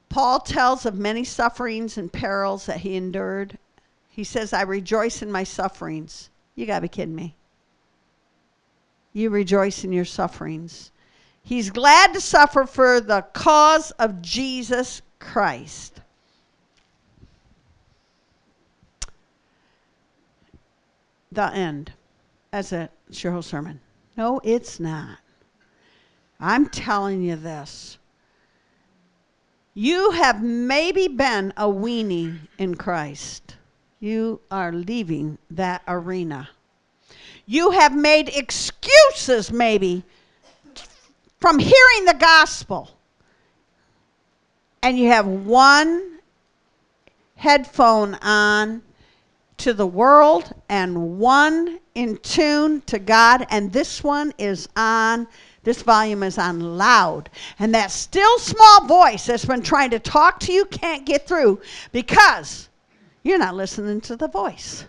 Paul tells of many sufferings and perils that he endured. He says, I rejoice in my sufferings. You got to be kidding me. You rejoice in your sufferings. He's glad to suffer for the cause of Jesus Christ. The end. That's it. It's your whole sermon. No, it's not. I'm telling you this. You have maybe been a weenie in Christ. You are leaving that arena. You have made excuses maybe from hearing the gospel. And you have one headphone on to the world and one in tune to God, and this one is on. This volume is on loud. And that still small voice that's been trying to talk to you can't get through because you're not listening to the voice.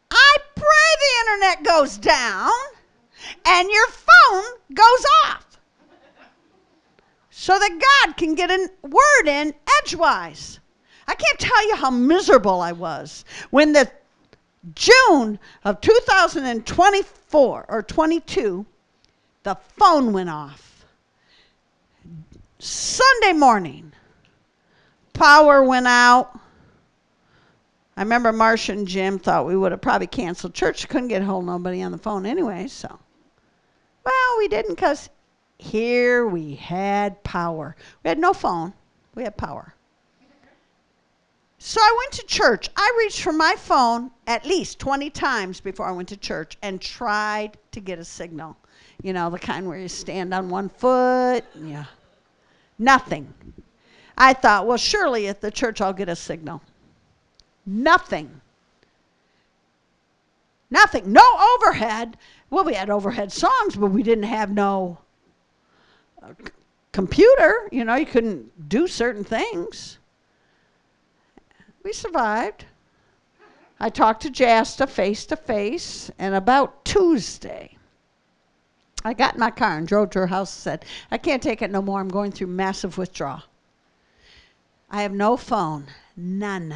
I pray the internet goes down and your phone goes off so that God can get a word in edgewise. I can't tell you how miserable I was when the June of 2024 or 22, the phone went off. Sunday morning, power went out. I remember Marcia and Jim thought we would have probably canceled church. Couldn't get a hold of nobody on the phone anyway, so. Well, we didn't because here we had power. We had no phone. We had power. So I went to church. I reached for my phone at least 20 times before I went to church and tried to get a signal. You know, the kind where you stand on one foot. Yeah. Nothing. I thought, well, surely at the church I'll get a signal. Nothing. Nothing. No overhead. Well, we had overhead songs, but we didn't have no computer. You know, you couldn't do certain things. We survived. I talked to Jasta face to face, and about Tuesday, I got in my car and drove to her house and said, I can't take it no more. I'm going through massive withdrawal. I have no phone. None.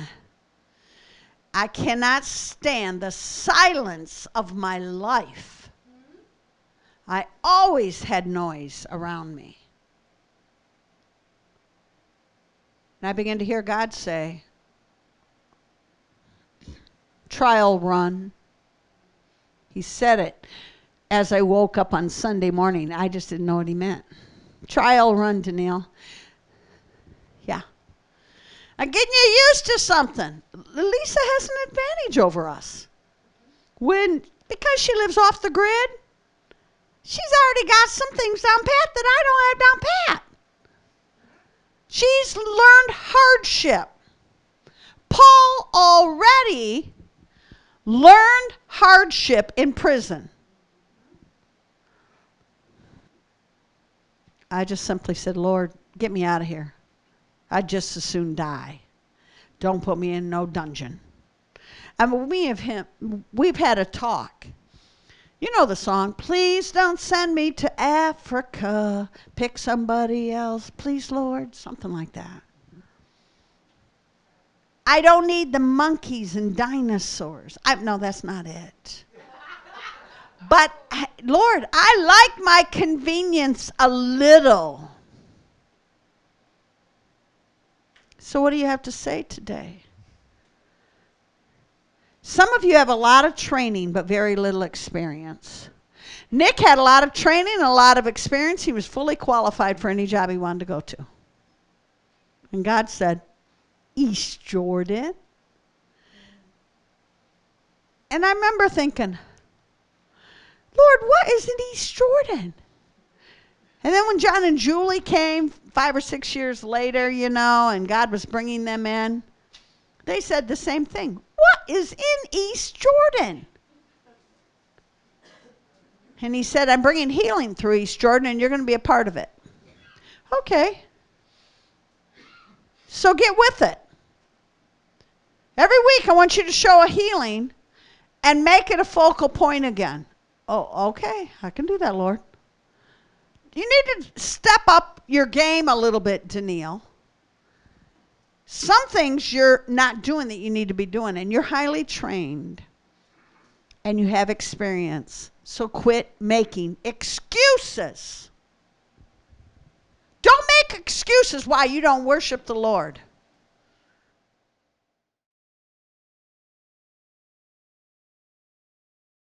I cannot stand the silence of my life. I always had noise around me. And I began to hear God say, trial run. He said it as I woke up on Sunday morning. I just didn't know what he meant. Trial run, Deneille. Yeah. I'm getting you used to something. Lisa has an advantage over us. Because she lives off the grid, she's already got some things down pat that I don't have down pat. She's learned hardship. Paul already learned hardship in prison. I just simply said, Lord, get me out of here. I'd just as soon die. Don't put me in no dungeon. And we've had a talk. You know the song, please don't send me to Africa. Pick somebody else, please, Lord. Something like that. I don't need the monkeys and dinosaurs. No, that's not it. But, Lord, I like my convenience a little. So what do you have to say today? Some of you have a lot of training, but very little experience. Nick had a lot of training and a lot of experience. He was fully qualified for any job he wanted to go to. And God said, East Jordan. And I remember thinking, Lord, what is in East Jordan? And then when John and Julie came 5 or 6 years later, you know, and God was bringing them in, they said the same thing. What is in East Jordan? And he said, I'm bringing healing through East Jordan, and you're going to be a part of it. Okay. So get with it. Every week I want you to show a healing and make it a focal point again. Oh, okay. I can do that, Lord. You need to step up your game a little bit, Deneille. Some things you're not doing that you need to be doing, and you're highly trained and you have experience. So quit making excuses. Don't make excuses why you don't worship the Lord.